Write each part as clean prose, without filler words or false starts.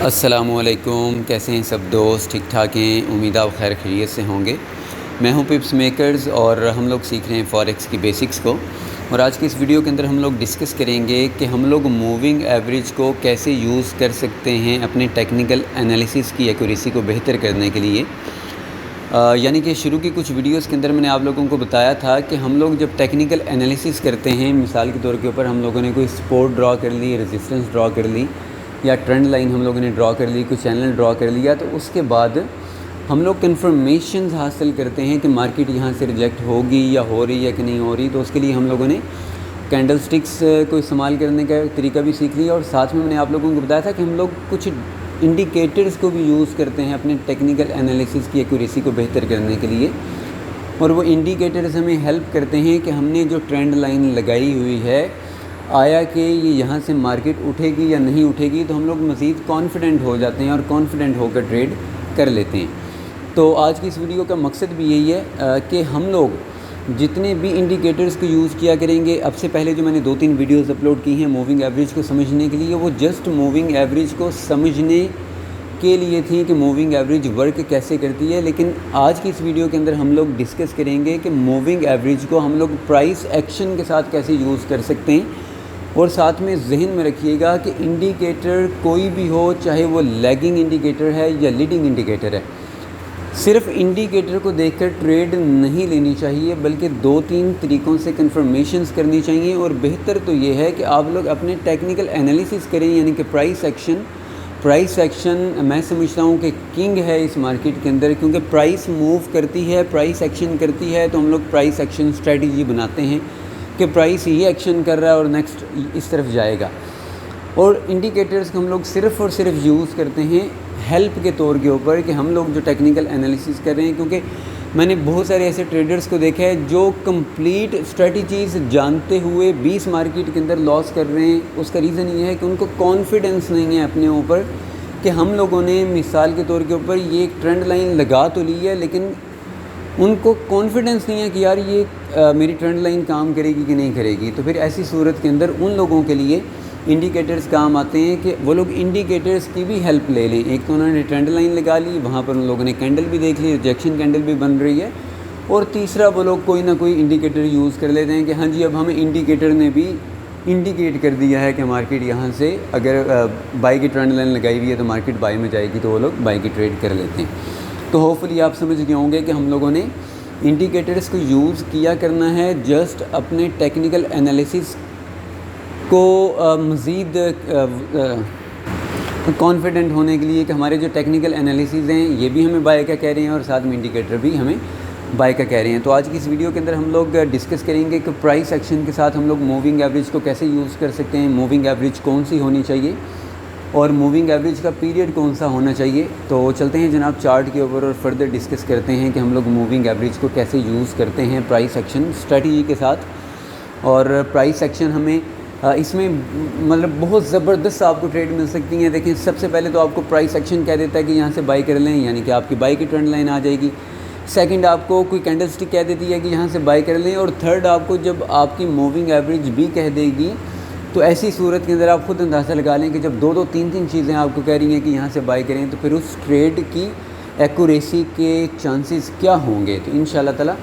السلام علیکم، کیسے ہیں سب دوست؟ ٹھیک ٹھاک ہیں؟ امید آپ خیر خیریت سے ہوں گے۔ میں ہوں پپس میکرز اور ہم لوگ سیکھ رہے ہیں فوریکس کی بیسکس کو، اور آج کی اس ویڈیو کے اندر ہم لوگ ڈسکس کریں گے کہ ہم لوگ موونگ ایوریج کو کیسے یوز کر سکتے ہیں اپنے ٹیکنیکل انالیسس کی ایکوریسی کو بہتر کرنے کے لیے۔ یعنی کہ شروع کی کچھ ویڈیوز کے اندر میں نے آپ لوگوں کو بتایا تھا کہ ہم لوگ جب ٹیکنیکل انالیسس کرتے ہیں، مثال کے طور کے اوپر ہم لوگوں نے کوئی سپورٹ ڈرا کر لی، ریزسٹنس ڈرا کر لی، یا ٹرینڈ لائن ہم لوگوں نے ڈرا کر لی، کوئی چینل ڈرا کر لیا، تو اس کے بعد ہم لوگ کنفرمیشنز حاصل کرتے ہیں کہ مارکیٹ یہاں سے ریجیکٹ ہوگی یا ہو رہی ہے کہ نہیں ہو رہی۔ تو اس کے لیے ہم لوگوں نے کینڈل سٹکس کو استعمال کرنے کا طریقہ بھی سیکھ لیا، اور ساتھ میں نے آپ لوگوں کو بتایا تھا کہ ہم لوگ کچھ انڈیکیٹرز کو بھی یوز کرتے ہیں اپنے ٹیکنیکل انالیسس کی ایکوریسی کو بہتر کرنے کے لیے، اور وہ انڈیکیٹرز ہمیں ہیلپ کرتے ہیں کہ ہم نے جو ٹرینڈ لائن لگائی ہوئی ہے، آیا کہ یہ یہاں سے مارکیٹ اٹھے گی یا نہیں اٹھے گی، تو ہم لوگ مزید کانفیڈنٹ ہو جاتے ہیں اور کانفیڈنٹ ہو کر ٹریڈ کر لیتے ہیں۔ تو آج کی اس ویڈیو کا مقصد بھی یہی ہے کہ ہم لوگ جتنے بھی انڈیکیٹرز کو یوز کیا کریں گے، اب سے پہلے جو میں نے 2-3 ویڈیوز اپلوڈ کی ہیں موونگ ایوریج کو سمجھنے کے لیے، وہ جسٹ موونگ ایوریج کو سمجھنے کے لیے تھی کہ موونگ ایوریج ورک کیسے کرتی ہے۔ لیکن آج کی اس ویڈیو کے اندر ہم لوگ ڈسکس کریں گے کہ موونگ ایوریج کو ہم لوگ پرائس ایکشن کے ساتھ کیسے یوز کر سکتے ہیں، اور ساتھ میں ذہن میں رکھیے گا کہ انڈیکیٹر کوئی بھی ہو، چاہے وہ لیگنگ انڈیکیٹر ہے یا لیڈنگ انڈیکیٹر ہے، صرف انڈیکیٹر کو دیکھ کر ٹریڈ نہیں لینی چاہیے، بلکہ 2-3 طریقوں سے کنفرمیشنز کرنی چاہیے۔ اور بہتر تو یہ ہے کہ آپ لوگ اپنے ٹیکنیکل انالیسس کریں، یعنی کہ پرائس ایکشن میں سمجھتا ہوں کہ کنگ ہے اس مارکیٹ کے اندر، کیونکہ پرائس موو کرتی ہے، پرائس ایکشن کرتی ہے، تو ہم لوگ پرائس ایکشن اسٹریٹجی بناتے ہیں کہ پرائس یہ ایکشن کر رہا ہے اور نیکسٹ اس طرف جائے گا۔ اور انڈیکیٹرز کو ہم لوگ صرف اور صرف یوز کرتے ہیں ہیلپ کے طور کے اوپر، کہ ہم لوگ جو ٹیکنیکل انالیسس کر رہے ہیں، کیونکہ میں نے بہت سارے ایسے ٹریڈرز کو دیکھا ہے جو کمپلیٹ اسٹریٹجیز جانتے ہوئے 20 مارکیٹ کے اندر لاس کر رہے ہیں۔ اس کا ریزن یہ ہے کہ ان کو کانفیڈنس نہیں ہے اپنے اوپر، کہ ہم لوگوں نے مثال کے طور کے اوپر یہ ایک ٹرینڈ لائن لگا تو لی ہے، لیکن ان کو کانفیڈنس نہیں ہے کہ یار یہ میری ٹرینڈ لائن کام کرے گی کہ نہیں کرے گی۔ تو پھر ایسی صورت کے اندر ان لوگوں کے لیے انڈیکیٹرز کام آتے ہیں کہ وہ لوگ انڈیکیٹرز کی بھی ہیلپ لے لیں۔ ایک تو انہوں نے ٹرینڈ لائن لگا لی، وہاں پر ان لوگوں نے کینڈل بھی دیکھ لی، ریجیکشن کینڈل بھی بن رہی ہے، اور تیسرا وہ لوگ کوئی نہ کوئی انڈیکیٹر یوز کر لیتے ہیں کہ ہاں جی اب ہمیں انڈیکیٹر نے بھی انڈیکیٹ کر دیا ہے کہ مارکیٹ یہاں سے اگر بائی کی ٹرینڈ لائن لگائی ہوئی ہے تو مارکیٹ بائی میں جائے گی، تو وہ لوگ بائی کی ٹریڈ کر لیتے ہیں۔ تو ہوپفلی آپ سمجھ گئے ہوں گے کہ ہم لوگوں نے انڈیکیٹرز کو یوز کیا کرنا ہے جسٹ اپنے ٹیکنیکل انالیسس کو مزید کانفیڈنٹ ہونے کے لیے، کہ ہمارے جو ٹیکنیکل انالیسز ہیں یہ بھی ہمیں بائی کا کہہ رہے ہیں، اور ساتھ میں انڈیکیٹر بھی ہمیں بائی کا کہہ رہے ہیں۔ تو آج کی اس ویڈیو کے اندر ہم لوگ ڈسکس کریں گے کہ پرائس ایکشن کے ساتھ ہم لوگ موونگ ایوریج کو کیسے یوز کر سکتے ہیں، موونگ ایوریج کون سی ہونی چاہیے، اور موونگ ایوریج کا پیریڈ کون سا ہونا چاہیے۔ تو چلتے ہیں جناب چارٹ کے اوپر اور فردر ڈسکس کرتے ہیں کہ ہم لوگ موونگ ایوریج کو کیسے یوز کرتے ہیں پرائس ایکشن اسٹریٹجی کے ساتھ۔ اور پرائس ایکشن ہمیں اس میں مطلب بہت زبردست آپ کو ٹریڈ مل سکتی ہیں۔ دیکھیں سب سے پہلے تو آپ کو پرائس ایکشن کہہ دیتا ہے کہ یہاں سے بائی کر لیں، یعنی کہ آپ کی بائی کی ٹرینڈ لائن آ جائے گی۔ سیکنڈ آپ کو کوئی کینڈل سٹک کہہ دیتی ہے کہ یہاں سے بائی کر لیں، اور تھرڈ آپ کو جب آپ کی موونگ ایوریج بھی کہہ دے گی، تو ایسی صورت کے اندر آپ خود اندازہ لگا لیں کہ جب 2-3 چیزیں آپ کو کہہ رہی ہیں کہ یہاں سے بائی کریں، تو پھر اس ٹریڈ کی ایکوریسی کے چانسز کیا ہوں گے۔ تو انشاءاللہ تعالی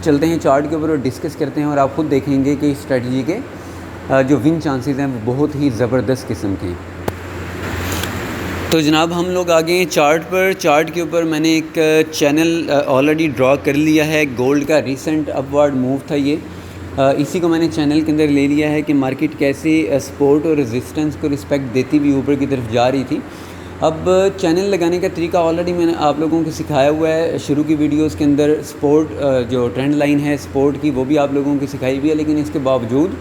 چلتے ہیں چارٹ کے اوپر اور ڈسکس کرتے ہیں، اور آپ خود دیکھیں گے کہ اس اسٹریٹجی کے جو ون چانسز ہیں وہ بہت ہی زبردست قسم کے ہیں۔ تو جناب ہم لوگ آگے ہیں چارٹ پر۔ چارٹ کے اوپر میں نے ایک چینل آلریڈی ڈرا کر لیا ہے، گولڈ کا ریسنٹ اپ ورڈ موو تھا یہ، اسی کو میں نے چینل کے اندر لے لیا ہے کہ مارکیٹ کیسے سپورٹ اور ریزسٹنس کو رسپیکٹ دیتی ہوئی اوپر کی طرف جا رہی تھی۔ اب چینل لگانے کا طریقہ آلریڈی میں نے آپ لوگوں کو سکھایا ہوا ہے شروع کی ویڈیوز کے اندر۔ سپورٹ جو ٹرینڈ لائن ہے سپورٹ کی، وہ بھی آپ لوگوں کو سکھائی ہوئی ہے، لیکن اس کے باوجود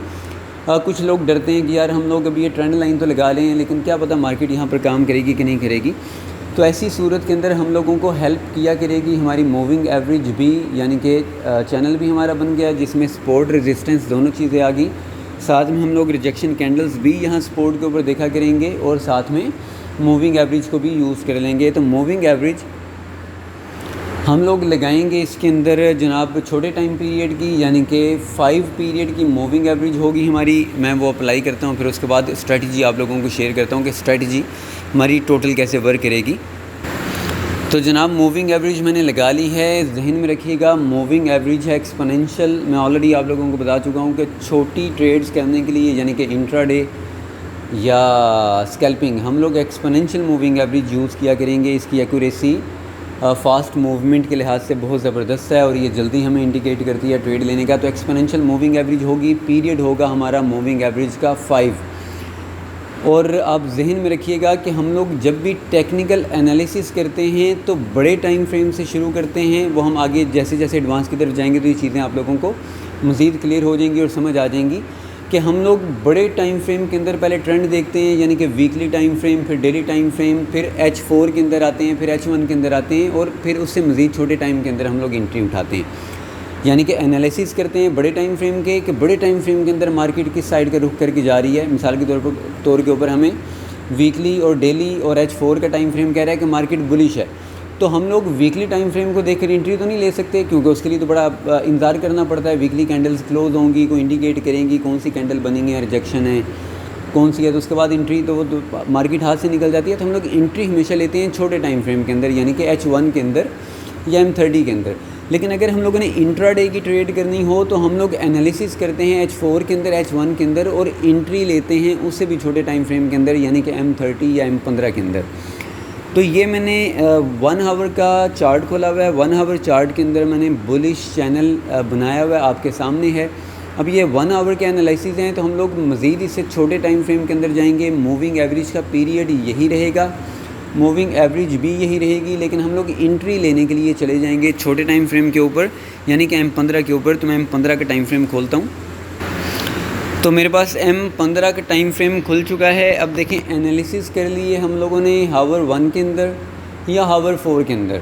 کچھ لوگ ڈرتے ہیں کہ یار ہم لوگ ابھی یہ ٹرینڈ لائن تو لگا لیں، لیکن کیا پتہ مارکیٹ یہاں پر کام کرے گی کہ نہیں کرے گی۔ تو ایسی صورت کے اندر ہم لوگوں کو ہیلپ کیا کرے گی ہماری موونگ ایوریج بھی، یعنی کہ چینل بھی ہمارا بن گیا جس میں سپورٹ ریزسٹنس دونوں چیزیں آ گئیں، ساتھ میں ہم لوگ ریجیکشن کینڈلز بھی یہاں سپورٹ کے اوپر دیکھا کریں گے، اور ساتھ میں موونگ ایوریج کو بھی یوز کر لیں گے۔ تو موونگ ایوریج ہم لوگ لگائیں گے اس کے اندر جناب چھوٹے ٹائم پیریڈ کی، یعنی کہ 5 پیریڈ کی موونگ ایوریج ہوگی ہماری. میں وہ اپلائی کرتا ہوں، پھر اس کے بعد اسٹریٹجی آپ لوگوں کو شیئر کرتا ہوں کہ اسٹریٹجی ہماری ٹوٹل کیسے ورک کرے گی. تو جناب موونگ ایوریج میں نے لگا لی ہے. ذہن میں رکھیے گا موونگ ایوریج ہے ایکسپوننشل. میں آلریڈی آپ لوگوں کو بتا چکا ہوں کہ چھوٹی ٹریڈز کرنے کے لیے، یعنی کہ انٹرا ڈے یا اسکیلپنگ، ہم لوگ ایکسپوننشل موونگ ایوریج یوز کیا کریں گے. اس کی ایکوریسی فاسٹ موومنٹ کے لحاظ سے بہت زبردست ہے اور یہ جلدی ہمیں انڈیکیٹ کرتی ہے ٹریڈ لینے کا. تو ایکسپوننشل موونگ ایوریج ہوگی، پیریڈ ہوگا ہمارا موونگ ایوریج کا 5. اور آپ ذہن میں رکھیے گا کہ ہم لوگ جب بھی ٹیکنیکل انالیسس کرتے ہیں تو بڑے ٹائم فریم سے شروع کرتے ہیں. وہ ہم آگے جیسے جیسے ایڈوانس کی طرف جائیں گے تو یہ چیزیں آپ لوگوں کو مزید کلیئر ہو جائیں گی اور سمجھ آ جائیں گی کہ ہم لوگ بڑے ٹائم فریم کے اندر پہلے ٹرینڈ دیکھتے ہیں، یعنی کہ ویکلی ٹائم فریم، پھر ڈیلی ٹائم فریم، پھر H4 کے اندر آتے ہیں، پھر H1 کے اندر آتے ہیں، اور پھر اس سے مزید چھوٹے ٹائم کے اندر ہم لوگ انٹری اٹھاتے ہیں. یعنی کہ انالیسس کرتے ہیں بڑے ٹائم فریم کے کہ بڑے ٹائم فریم کے اندر مارکیٹ کس سائڈ کا رخ کر کے جا رہی ہے. مثال کے طور کے اوپر ہمیں ویکلی اور ڈیلی اور H4 کا ٹائم فریم کہہ رہا ہے کہ مارکیٹ بلش ہے، تو ہم لوگ ویکلی ٹائم فریم کو دیکھ کر انٹری تو نہیں لے سکتے، کیونکہ اس کے لیے تو بڑا انتظار کرنا پڑتا ہے. ویکلی کینڈلز کلوز ہوں گی، کوئی انڈیکیٹ کریں گی کون سی کینڈل بنیں گی، ریجیکشن ہے کون سی ہے، تو اس کے بعد انٹری تو وہ مارکیٹ ہاتھ سے نکل جاتی ہے. تو ہم لوگ انٹری ہمیشہ لیتے ہیں چھوٹے ٹائم فریم کے اندر، یعنی کہ H1 کے اندر یا M30 کے اندر. لیکن اگر ہم لوگوں نے انٹرا ڈے کی ٹریڈ کرنی ہو تو ہم لوگ انالیسس کرتے ہیں H4 کے اندر، H1 کے اندر، اور انٹری لیتے ہیں اس سے بھی چھوٹے ٹائم فریم کے اندر، یعنی کہ M30 یا M15 کے اندر. تو یہ میں نے 1 آور کا چارٹ کھولا ہوا ہے. 1 آور چارٹ کے اندر میں نے بلش چینل بنایا ہوا ہے، آپ کے سامنے ہے. اب یہ 1 آور کے انالیسز ہیں تو ہم لوگ مزید اس سے چھوٹے ٹائم فریم کے اندر جائیں گے. موونگ ایوریج کا پیریڈ یہی رہے گا، موونگ ایوریج بھی یہی رہے گی، لیکن ہم لوگ انٹری لینے کے لیے چلے جائیں گے چھوٹے ٹائم فریم کے اوپر، یعنی کہ M15 کے اوپر. تو میں M15 کا ٹائم فریم کھولتا ہوں. تو میرے پاس M15 کا ٹائم فریم کھل چکا ہے. اب دیکھیں انالیسس کر لیے ہم لوگوں نے ہاور 1 کے اندر یا ہاور 4 کے اندر.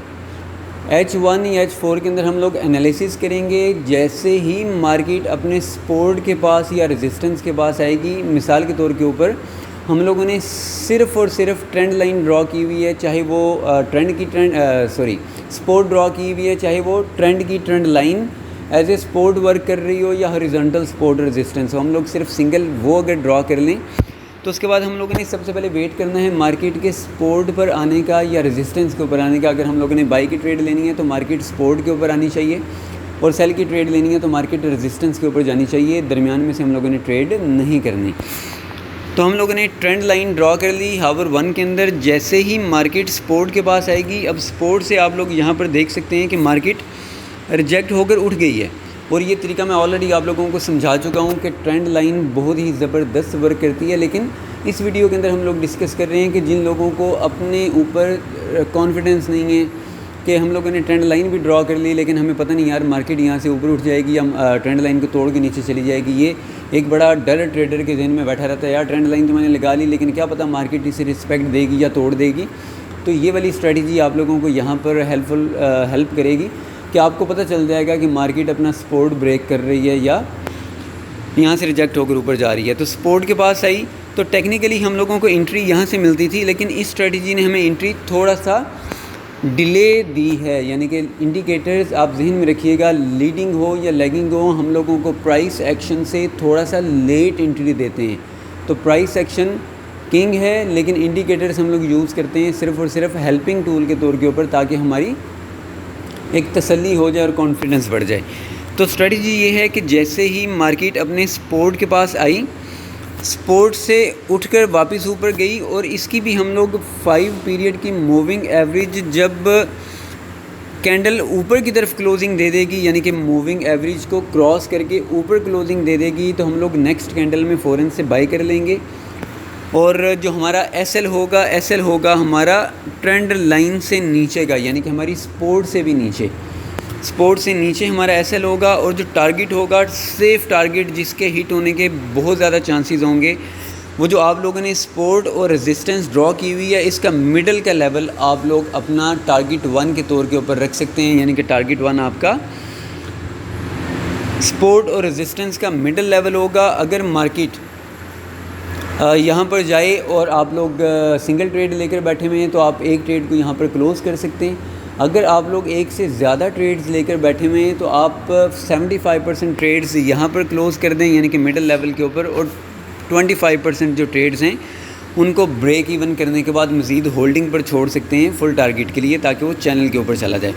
H1 یا H4 کے اندر ہم لوگ انالیسس کریں گے. جیسے ہی مارکیٹ اپنے سپورٹ کے پاس یا ریزسٹنس کے پاس آئے گی، مثال کے طور کے اوپر ہم لوگوں نے صرف اور صرف ٹرینڈ لائن ڈرا کی ہوئی ہے، چاہے وہ سپورٹ ڈرا کی ہوئی ہے، چاہے وہ ٹرینڈ کی trend line as a support work کر رہی ہو یا ہاریزونٹل سپورٹ ریزسٹنس ہو. ہم لوگ صرف سنگل وہ اگر ڈرا کر لیں تو اس کے بعد ہم لوگوں نے سب سے پہلے ویٹ کرنا ہے مارکیٹ کے سپورٹ پر آنے کا یا ریزسٹنس کے اوپر آنے کا. اگر ہم لوگوں نے بائی کی ٹریڈ لینی ہے تو مارکیٹ سپورٹ کے اوپر آنی چاہیے، اور سیل کی ٹریڈ لینی ہے تو مارکیٹ ریزسٹنس کے اوپر جانی چاہیے. درمیان میں سے ہم لوگوں نے ٹریڈ نہیں کرنی. تو ہم لوگوں نے ٹرینڈ لائن ڈرا کر لی ہاور 1 کے اندر. جیسے ہی مارکیٹ سپورٹ کے پاس آئے گی، اب سپورٹ سے آپ لوگ یہاں پر دیکھ سکتے ہیں کہ مارکیٹ ریجیکٹ ہو کر اٹھ گئی ہے. اور یہ طریقہ میں آلریڈی آپ لوگوں کو سمجھا چکا ہوں کہ ٹرینڈ لائن بہت ہی زبردست ورک کرتی ہے. لیکن اس ویڈیو کے اندر ہم لوگ ڈسکس کر رہے ہیں کہ جن لوگوں کو اپنے اوپر کانفیڈنس نہیں ہے کہ ہم لوگوں نے ٹرینڈ لائن بھی ڈرا کر لی لیکن ہمیں پتہ نہیں یار مارکیٹ یہاں سے اوپر اٹھ جائے گی یا ٹرینڈ لائن کو توڑ کے نیچے چلی جائے گی. یہ ایک بڑا ڈر ٹریڈر کے ذہن میں بیٹھا رہتا ہے، یار ٹرینڈ لائن تو میں نے لگا لی لیکن کیا پتہ مارکیٹ اسے رسپیکٹ دے گی یا توڑ دے گی. تو یہ والی اسٹریٹجی آپ لوگوں کو یہاں پر ہیلپ کرے گی کہ آپ کو پتہ چل جائے گا کہ مارکیٹ اپنا سپورٹ بریک کر رہی ہے یا یہاں سے ریجیکٹ ہو کر اوپر جا رہی ہے. تو سپورٹ کے پاس آئی تو ٹیکنیکلی ہم لوگوں کو انٹری یہاں سے ملتی تھی، لیکن اس اسٹریٹجی نے ہمیں انٹری تھوڑا سا ڈیلے دی ہے. یعنی کہ انڈیکیٹرز آپ ذہن میں رکھیے گا، لیڈنگ ہو یا لیگنگ ہو، ہم لوگوں کو پرائس ایکشن سے تھوڑا سا لیٹ انٹری دیتے ہیں. تو پرائس ایکشن کنگ ہے، لیکن انڈیکیٹرز ہم لوگ یوز کرتے ہیں صرف اور صرف ہیلپنگ ٹول کے طور کے اوپر، تاکہ ہماری ایک تسلی ہو جائے اور کانفیڈنس بڑھ جائے. تو اسٹریٹجی یہ ہے کہ جیسے ہی مارکیٹ اپنے سپورٹ کے پاس آئی، سپورٹ سے اٹھ کر واپس اوپر گئی، اور اس کی بھی ہم لوگ 5 پیریڈ کی موونگ ایوریج جب کینڈل اوپر کی طرف کلوزنگ دے دے گی، یعنی کہ موونگ ایوریج کو کراس کر کے اوپر کلوزنگ دے دے گی، تو ہم لوگ نیکسٹ کینڈل میں فوراً سے بائی کر لیں گے. اور جو ہمارا ایس ایل ہوگا ہمارا ٹرینڈ لائن سے نیچے کا، یعنی کہ ہماری سپورٹ سے بھی نیچے، سپورٹ سے نیچے ہمارا ایس ایل ہوگا. اور جو ٹارگٹ ہوگا سیف ٹارگٹ جس کے ہٹ ہونے کے بہت زیادہ چانسز ہوں گے، وہ جو آپ لوگوں نے سپورٹ اور ریزسٹنس ڈرا کی ہوئی ہے، اس کا مڈل کا لیول آپ لوگ اپنا ٹارگٹ 1 کے طور کے اوپر رکھ سکتے ہیں. یعنی کہ ٹارگٹ 1 آپ کا سپورٹ اور ریزسٹنس کا مڈل لیول ہوگا. اگر مارکیٹ یہاں پر جائے اور آپ لوگ سنگل ٹریڈ لے کر بیٹھے ہوئے ہیں تو آپ ایک ٹریڈ کو یہاں پر کلوز کر سکتے ہیں. اگر آپ لوگ ایک سے زیادہ ٹریڈز لے کر بیٹھے ہوئے ہیں تو آپ 75% ٹریڈز یہاں پر کلوز کر دیں یعنی کہ مڈل لیول کے اوپر، اور 25% جو ٹریڈز ہیں ان کو بریک ایون کرنے کے بعد مزید ہولڈنگ پر چھوڑ سکتے ہیں فل ٹارگٹ کے لیے، تاکہ وہ چینل کے اوپر چلا جائے۔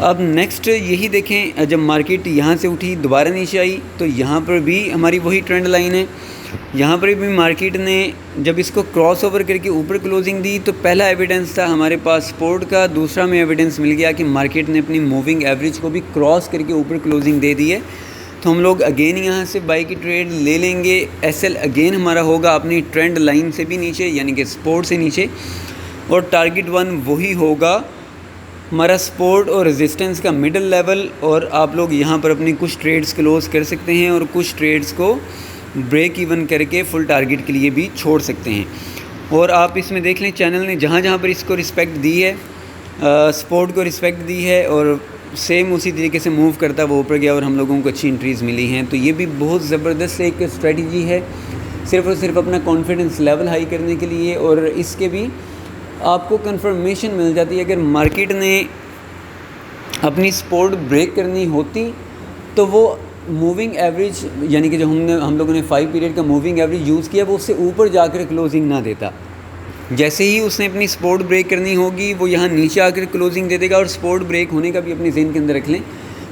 اب نیکسٹ یہی دیکھیں، جب مارکیٹ یہاں سے اٹھی دوبارہ نیچے آئی تو یہاں پر بھی ہماری وہی ٹرینڈ لائن ہے۔ یہاں پر بھی مارکیٹ نے جب اس کو کراس اوور کر کے اوپر کلوزنگ دی تو پہلا ایویڈنس تھا ہمارے پاس سپورٹ کا، دوسرا میں ایویڈنس مل گیا کہ مارکیٹ نے اپنی موونگ ایوریج کو بھی کراس کر کے اوپر کلوزنگ دے دی ہے، تو ہم لوگ اگین یہاں سے بائی کی ٹریڈ لے لیں گے۔ ایس ایل اگین ہمارا ہوگا اپنی ٹرینڈ لائن سے بھی نیچے یعنی کہ سپورٹ سے نیچے، اور ٹارگٹ 1 وہی ہوگا ہمارا سپورٹ اور ریزسٹنس کا مڈل لیول، اور آپ لوگ یہاں پر اپنی کچھ ٹریڈز کلوز کر سکتے ہیں اور کچھ ٹریڈز کو بریک ایون کر کے فل ٹارگٹ کے لیے بھی چھوڑ سکتے ہیں۔ اور آپ اس میں دیکھ لیں چینل نے جہاں جہاں پر اس کو رسپیکٹ دی ہے، سپورٹ کو رسپیکٹ دی ہے، اور سیم اسی طریقے سے موو کرتا وہ اوپر گیا اور ہم لوگوں کو اچھی انٹریز ملی ہیں۔ تو یہ بھی بہت زبردست ایک اسٹریٹجی ہے، صرف اور صرف اپنا کانفیڈنس لیول ہائی کرنے کے لیے، اور اس کے بھی آپ کو کنفرمیشن مل جاتی ہے۔ اگر مارکیٹ نے اپنی سپورٹ بریک کرنی ہوتی تو وہ موونگ ایوریج یعنی کہ جو ہم لوگوں نے 5 پیریڈ کا موونگ ایوریج یوز کیا وہ اس سے اوپر جا کر کلوزنگ نہ دیتا۔ جیسے ہی اس نے اپنی سپورٹ بریک کرنی ہوگی وہ یہاں نیچے آ کر کلوزنگ دے دے گا۔ اور سپورٹ بریک ہونے کا بھی اپنے ذہن کے اندر رکھ لیں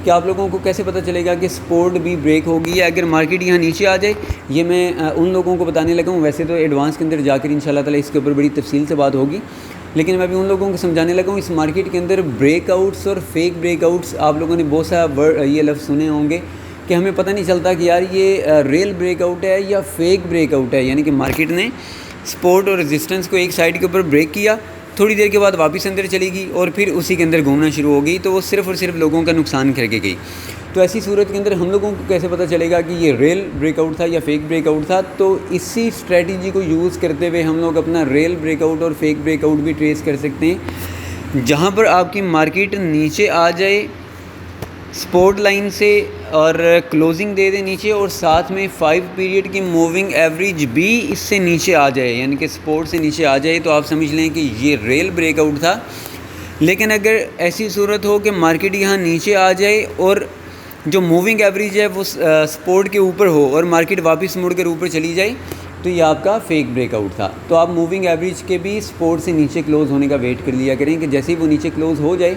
کہ آپ لوگوں کو کیسے پتہ چلے گا کہ سپورٹ بھی بریک ہوگی یا اگر مارکیٹ یہاں نیچے آ جائے، یہ میں ان لوگوں کو بتانے لگا ہوں، ویسے تو ایڈوانس کے اندر جا کر انشاءاللہ تعالیٰ اس کے اوپر بڑی تفصیل سے بات ہوگی، لیکن میں ابھی ان لوگوں کو سمجھانے لگا ہوں اس مارکیٹ کے اندر بریک آؤٹس اور فیک بریک آؤٹس، آپ لوگوں نے بہت سا یہ لفظ سنے ہوں گے کہ ہمیں پتہ نہیں چلتا کہ یار یہ ریل بریک آؤٹ ہے یا فیک بریک آؤٹ ہے، یعنی کہ مارکیٹ نے سپورٹ اور ریزسٹنس کو ایک سائڈ کے اوپر بریک کیا، تھوڑی دیر کے بعد واپس اندر چلی گئی اور پھر اسی کے اندر گھومنا شروع ہو گئی، تو وہ صرف اور صرف لوگوں کا نقصان کر کے گئی۔ تو ایسی صورت کے اندر ہم لوگوں کو کیسے پتہ چلے گا کہ یہ ریل بریک آؤٹ تھا یا فیک بریک آؤٹ تھا؟ تو اسی اسٹریٹجی کو یوز کرتے ہوئے ہم لوگ اپنا ریل بریک آؤٹ اور فیک بریک آؤٹ بھی ٹریس کر سکتے ہیں۔ جہاں پر آپ کی مارکیٹ نیچے آ جائے سپورٹ لائن سے اور کلوزنگ دے دے نیچے، اور ساتھ میں 5 پیریڈ کی موونگ ایوریج بھی اس سے نیچے آ جائے یعنی کہ سپورٹ سے نیچے آ جائے، تو آپ سمجھ لیں کہ یہ ریل بریک آؤٹ تھا۔ لیکن اگر ایسی صورت ہو کہ مارکیٹ یہاں نیچے آ جائے اور جو موونگ ایوریج ہے وہ سپورٹ کے اوپر ہو اور مارکیٹ واپس مڑ کر اوپر چلی جائے، تو یہ آپ کا فیک بریک آؤٹ تھا۔ تو آپ موونگ ایوریج کے بھی سپورٹ سے نیچے کلوز ہونے کا ویٹ کر لیا کریں کہ جیسے ہی وہ نیچے کلوز ہو جائے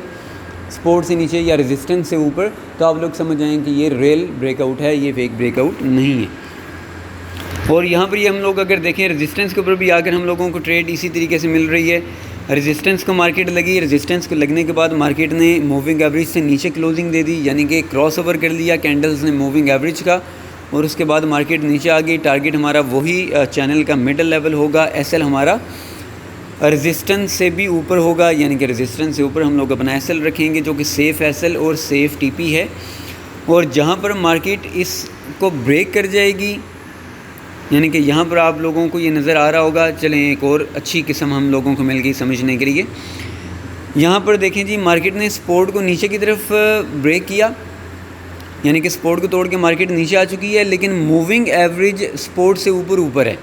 سپورٹ سے نیچے یا ریزسٹنس سے اوپر، تو آپ لوگ سمجھ جائیں کہ یہ ریل بریک آؤٹ ہے، یہ فیک بریک آؤٹ نہیں ہے۔ اور یہاں پر یہ ہم لوگ اگر دیکھیں ریزسٹنس کے اوپر بھی آ کر ہم لوگوں کو ٹریڈ اسی طریقے سے مل رہی ہے۔ ریزسٹنس کو مارکیٹ لگی، ریزسٹنس کو لگنے کے بعد مارکیٹ نے موونگ ایوریج سے نیچے کلوزنگ دے دی یعنی کہ کراس اوور کر لیا کینڈلز نے موونگ ایوریج کا، اور اس کے بعد مارکیٹ نیچے آ گئی۔ ٹارگٹ ہمارا وہی چینل کا مڈل لیول ہوگا، ایس ایل ہمارا ریزسٹنس سے بھی اوپر ہوگا یعنی کہ ریزسٹنس سے اوپر ہم لوگ اپنا ایس ایل رکھیں گے جو کہ سیف ایس ایل اور سیف ٹی پی ہے۔ اور جہاں پر مارکیٹ اس کو بریک کر جائے گی یعنی کہ یہاں پر آپ لوگوں کو یہ نظر آ رہا ہوگا، چلیں ایک اور اچھی قسم ہم لوگوں کو مل گئی سمجھنے کے لیے۔ یہاں پر دیکھیں جی مارکیٹ نے سپورٹ کو نیچے کی طرف بریک کیا یعنی کہ سپورٹ کو توڑ کے مارکیٹ نیچے آ چکی ہے، لیکن موونگ ایوریج سپورٹ سے اوپر ہے،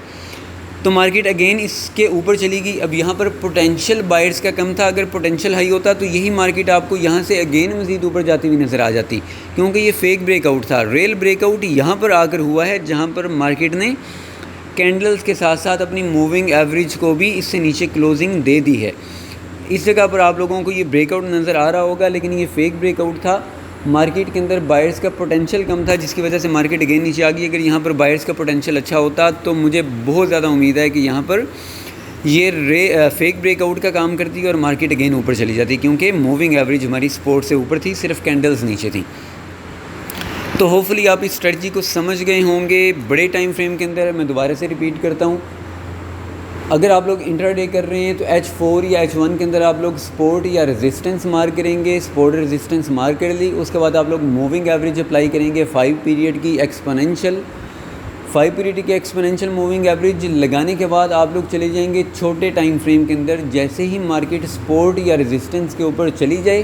تو مارکیٹ اگین اس کے اوپر چلی گئی۔ اب یہاں پر پوٹینشیل بائرز کا کم تھا، اگر پوٹینشیل ہائی ہوتا تو یہی مارکیٹ آپ کو یہاں سے اگین مزید اوپر جاتی ہوئی نظر آ جاتی، کیونکہ یہ فیک بریک آؤٹ تھا۔ ریل بریک آؤٹ یہاں پر آ کر ہوا ہے جہاں پر مارکیٹ نے کینڈلز کے ساتھ ساتھ اپنی موونگ ایوریج کو بھی اس سے نیچے کلوزنگ دے دی ہے۔ اس جگہ پر آپ لوگوں کو یہ بریک آؤٹ نظر آ رہا ہوگا، لیکن یہ فیک بریک آؤٹ تھا۔ مارکیٹ کے اندر بائرز کا پوٹینشیل کم تھا جس کی وجہ سے مارکیٹ اگین نیچے آ گئی۔ اگر یہاں پر بائرز کا پوٹینشیل اچھا ہوتا تو مجھے بہت زیادہ امید ہے کہ یہاں پر یہ فیک بریک آؤٹ کا کام کرتی اور مارکیٹ اگین اوپر چلی جاتی، کیونکہ موونگ ایوریج ہماری سپورٹ سے اوپر تھی، صرف کینڈلز نیچے تھیں۔ تو ہوپفلی آپ اس اسٹریٹجی کو سمجھ گئے ہوں گے بڑے ٹائم فریم کے اندر۔ میں دوبارہ سے ریپیٹ کرتا ہوں، اگر آپ لوگ انٹراڈے کر رہے ہیں تو H4 یا H1 کے اندر آپ لوگ سپورٹ یا ریزسٹنس مارک کریں گے، سپورٹ ریزسٹنس مارک کر لی، اس کے بعد آپ لوگ موونگ ایوریج اپلائی کریں گے 5 پیریڈ کی ایکسپوننشل موونگ ایوریج لگانے کے بعد آپ لوگ چلے جائیں گے چھوٹے ٹائم فریم کے اندر۔ جیسے ہی مارکیٹ سپورٹ یا ریزسٹنس کے اوپر چلی جائے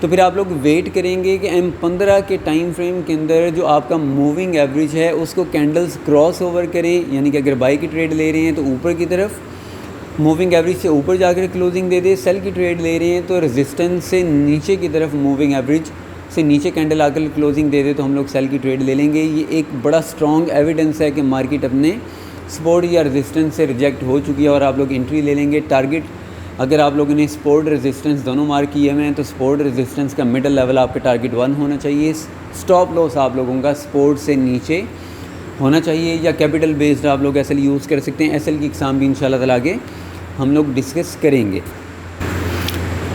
تو پھر آپ لوگ ویٹ کریں گے کہ M15 کے ٹائم فریم کے اندر جو آپ کا موونگ ایوریج ہے اس کو کینڈلز کراس اوور کریں، یعنی کہ اگر بائی کی ٹریڈ لے رہے ہیں تو اوپر کی طرف، موونگ ایوریج سے اوپر جا کر کلوزنگ دے دے، سیل کی ٹریڈ لے رہے ہیں تو ریزسٹنس سے نیچے کی طرف موونگ ایوریج سے نیچے کینڈل آ کر کلوزنگ دے دے تو ہم لوگ سیل کی ٹریڈ لے لیں گے۔ یہ ایک بڑا اسٹرانگ ایویڈنس ہے کہ مارکیٹ اپنے سپورٹ یا ریزسٹنس سے ریجیکٹ ہو چکی ہے اور آپ لوگ انٹری لے لیں گے۔ ٹارگٹ اگر آپ لوگوں نے سپورٹ ریزسٹنس دونوں مارک کیے ہوئے ہیں تو سپورٹ ریزسٹنس کا مڈل لیول آپ کا ٹارگٹ 1 ہونا چاہیے، سٹاپ لاس آپ لوگوں کا سپورٹ سے نیچے ہونا چاہیے، یا کیپٹل بیسڈ آپ لوگ ایس ایل یوز کر سکتے ہیں۔ ایس ایل کی اقسام بھی انشاءاللہ تعالیٰ آگے ہم لوگ ڈسکس کریں گے۔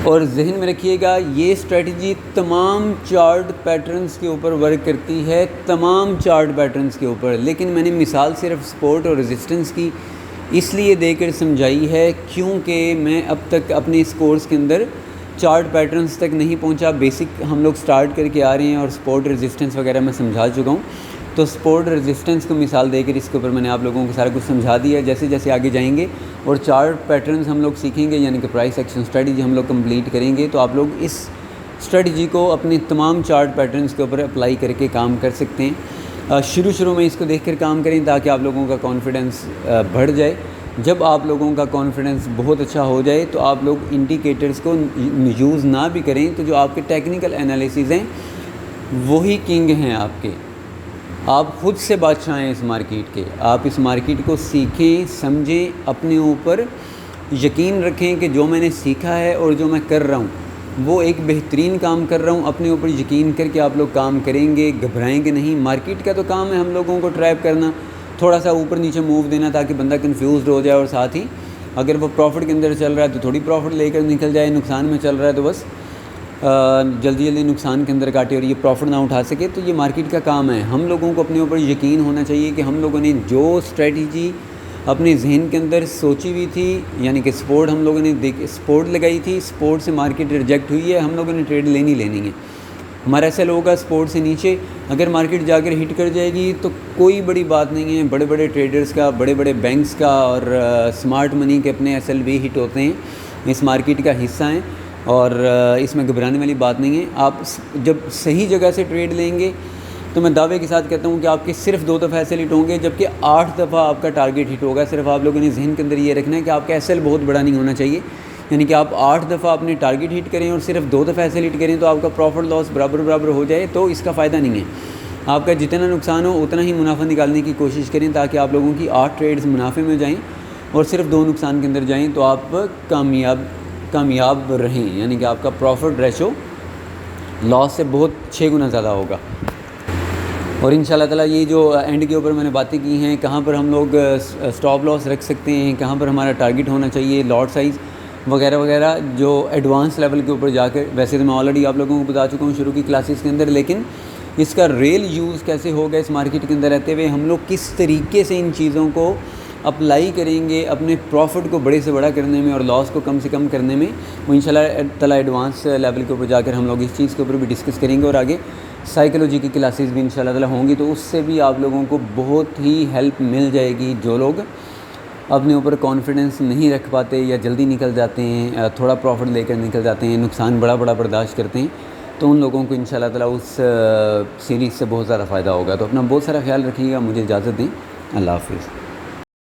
اور ذہن میں رکھیے گا یہ اسٹریٹجی تمام چارٹ پیٹرنز کے اوپر ورک کرتی ہے، تمام چارٹ پیٹرنز کے اوپر، لیکن میں نے مثال صرف سپورٹ اور ریزسٹنس کی اس لیے دے کر سمجھائی ہے کیونکہ میں اب تک اپنے اس کورس کے اندر چارٹ پیٹرنز تک نہیں پہنچا، بیسک ہم لوگ سٹارٹ کر کے آ رہے ہیں اور سپورٹ ریزسٹنس وغیرہ میں سمجھا چکا ہوں۔ تو سپورٹ ریزسٹنس کو مثال دے کر اس کے اوپر میں نے آپ لوگوں کو سارا کچھ سمجھا دیا ہے۔ جیسے جیسے آگے جائیں گے اور چارٹ پیٹرنز ہم لوگ سیکھیں گے، یعنی کہ پرائس ایکشن اسٹریٹجی ہم لوگ کمپلیٹ کریں گے، تو آپ لوگ اس اسٹریٹجی کو اپنے تمام چارٹ پیٹرنز کے اوپر اپلائی کر کے کام کر سکتے ہیں۔ شروع میں اس کو دیکھ کر کام کریں تاکہ آپ لوگوں کا کانفیڈنس بڑھ جائے۔ جب آپ لوگوں کا کانفیڈنس بہت اچھا ہو جائے تو آپ لوگ انڈیکیٹرز کو یوز نہ بھی کریں تو جو آپ کے ٹیکنیکل انالیسز ہیں وہی کنگ ہیں آپ کے، آپ خود سے بادشاہ ہیں اس مارکیٹ کے۔ آپ اس مارکیٹ کو سیکھیں، سمجھیں، اپنے اوپر یقین رکھیں کہ جو میں نے سیکھا ہے اور جو میں کر رہا ہوں وہ ایک بہترین کام کر رہا ہوں۔ اپنے اوپر یقین کر کے آپ لوگ کام کریں گے، گھبرائیں گے نہیں۔ مارکیٹ کا تو کام ہے ہم لوگوں کو ٹریپ کرنا، تھوڑا سا اوپر نیچے موو دینا تاکہ بندہ کنفیوزڈ ہو جائے، اور ساتھ ہی اگر وہ پروفٹ کے اندر چل رہا ہے تو تھوڑی پروفٹ لے کر نکل جائے، نقصان میں چل رہا ہے تو بس جلدی نقصان کے اندر کاٹے اور یہ پروفٹ نہ اٹھا سکے۔ تو یہ مارکیٹ کا کام ہے، ہم لوگوں کو اپنے اوپر یقین ہونا چاہیے کہ ہم لوگوں نے جو اسٹریٹجی اپنے ذہن کے اندر سوچی ہوئی تھی، یعنی کہ سپورٹ ہم لوگوں نے سپورٹ لگائی تھی، سپورٹ سے مارکیٹ ریجیکٹ ہوئی ہے، ہم لوگوں نے ٹریڈ لینی ہے۔ ہمارا ایسا ہوگا سپورٹ سے نیچے اگر مارکیٹ جا کر ہٹ کر جائے گی تو کوئی بڑی بات نہیں ہے، بڑے بڑے ٹریڈرز کا، بڑے بڑے بینکس کا اور سمارٹ منی کے اپنے ایس ایل بھی ہٹ ہوتے ہیں، اس مارکیٹ کا حصہ ہیں، اور اس میں گھبرانے والی بات نہیں ہے۔ آپ جب صحیح جگہ سے ٹریڈ لیں گے تو میں دعوے کے ساتھ کہتا ہوں کہ آپ کے صرف 2 دفعہ ایس ایل ہٹ ہوں گے، جبکہ 8 دفعہ آپ کا ٹارگٹ ہٹ ہوگا۔ صرف آپ لوگوں نے ذہن کے اندر یہ رکھنا ہے کہ آپ کا ایس ایل بہت بڑا نہیں ہونا چاہیے، یعنی کہ آپ 8 دفعہ اپنے ٹارگٹ ہٹ کریں اور صرف 2 دفعہ ایس ایل ہٹ کریں تو آپ کا پروفٹ لاس برابر ہو جائے تو اس کا فائدہ نہیں ہے۔ آپ کا جتنا نقصان ہو اتنا ہی منافع نکالنے کی کوشش کریں تاکہ آپ لوگوں کی 8 ٹریڈز منافع میں جائیں اور صرف 2 نقصان کے اندر جائیں تو آپ کامیاب رہیں، یعنی کہ آپ کا پروفٹ ریشو لاس سے بہت 6 گنا زیادہ ہوگا۔ اور انشاءاللہ تعالیٰ یہ جو اینڈ کے اوپر میں نے باتیں کی ہیں، کہاں پر ہم لوگ سٹاپ لاس رکھ سکتے ہیں، کہاں پر ہمارا ٹارگٹ ہونا چاہیے، لاٹ سائز وغیرہ وغیرہ، جو ایڈوانس لیول کے اوپر جا کر، ویسے تو میں آلریڈی آپ لوگوں کو بتا چکا ہوں شروع کی کلاسز کے اندر، لیکن اس کا ریل یوز کیسے ہوگا اس مارکیٹ کے اندر رہتے ہوئے، ہم لوگ کس طریقے سے ان چیزوں کو اپلائی کریں گے اپنے پروفٹ کو بڑے سے بڑا کرنے میں اور لاس کو کم سے کم کرنے میں، وہ انشاءاللہ تعالیٰ ایڈوانس لیول کے اوپر جا کر ہم لوگ اس چیز کے اوپر بھی ڈسکس کریں گے، اور آگے سائیکلوجی کی کلاسز بھی انشاءاللہ تعالیٰ ہوں گی، تو اس سے بھی آپ لوگوں کو بہت ہی ہیلپ مل جائے گی۔ جو لوگ اپنے اوپر کانفیڈنس نہیں رکھ پاتے یا جلدی نکل جاتے ہیں، تھوڑا پروفٹ لے کر نکل جاتے ہیں، نقصان بڑا برداشت کرتے ہیں، تو ان لوگوں کو انشاءاللہ تعالیٰ اس سیریز سے بہت زیادہ فائدہ ہوگا۔ تو اپنا بہت سارا خیال رکھیے گا، مجھے اجازت دیں، اللہ حافظ۔